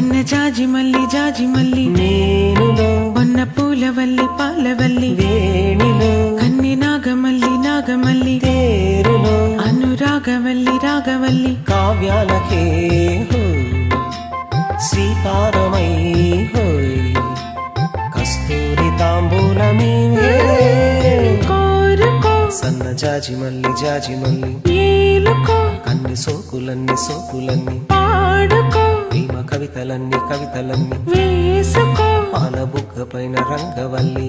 సన్న జాజి మల్లి నేనులో వన్న పూలవల్లి పాలవల్లి వేణిలో కన్ని నాగమల్లి తేరులో రాగవల్లి కావ్యాలకే శ్రీకారమై కస్తూరి తాంబూలమీవే కోరుకో సన్న జాజి మల్లి ఏలుకో కన్ని సోకులన్నీ పాడుకో ప్రేమ కవితలన్నీ వేసుకో పాల బుగ్గ పైన రంగవల్లి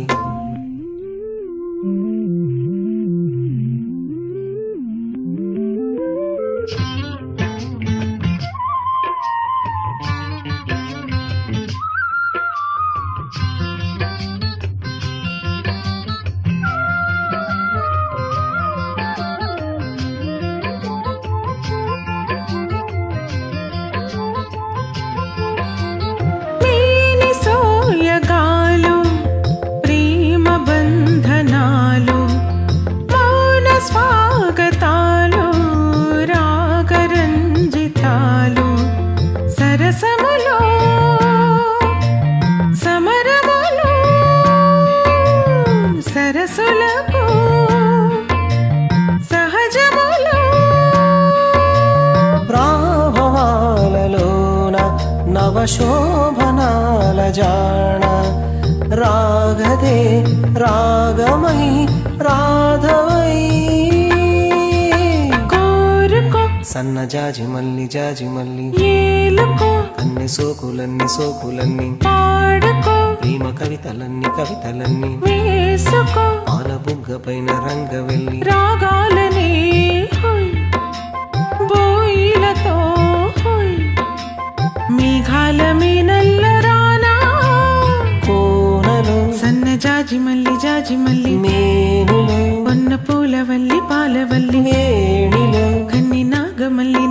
నవశోభనాల జాణ రాగదే రాగమై రాధవై కోరుకో సన్న జాజి మల్లి ఏలుకో అన్ని సోకులన్నీ పాడుకో ప్రేమ కవితలన్నీ వేసుకో పాల బుగ్గ పైన రంగవెల్లి రాగాలని బోయిలతో మేఘాల మీనల్ల రానా కోనలో సన్న జాజి మల్లి మేనులో వన్న పూలవల్లి పాలవల్లి వేణిలో కన్ని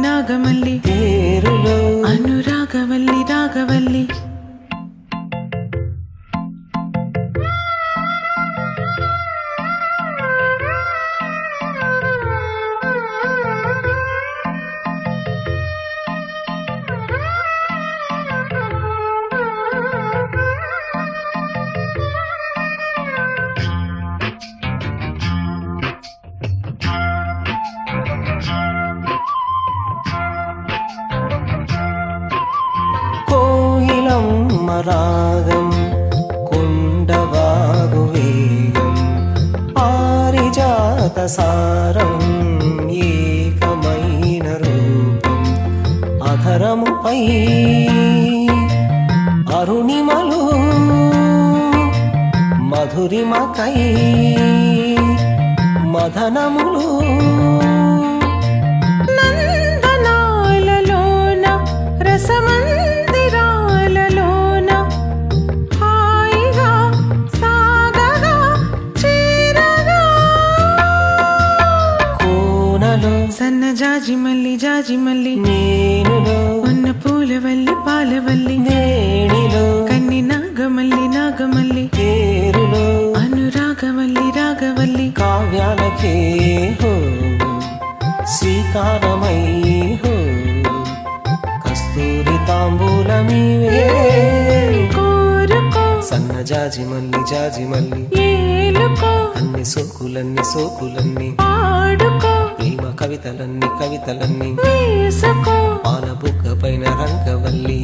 నాగమల్లి తేరులో రాగవల్లి రాగం కుండవాగు వేగం పారిజాత సారం ఏకమైన రూపం అధరముపై అరుణిమలు మధురిమకై మదనములు నందనాలలోన రసమందిరాలలోన హాయిగా సాగగా చేరగా కోనలో సన్న జాజి మల్లి నేనులో వన్న పూలవల్లి పాలవల్లి వేణిలో కన్ని నాగమల్లి తేరులో రాగవల్లి కావ్యాలకే శ్రీకారమై కస్తూరి తాంబూలమీవే కోరుకో సన్న జాజి మల్లి ఏలుకో అన్ని సోకులన్నీ పాడుకో ప్రేమ కవితలన్నీ వేసుకో పాల బుగ్గ పైన రంగవల్లి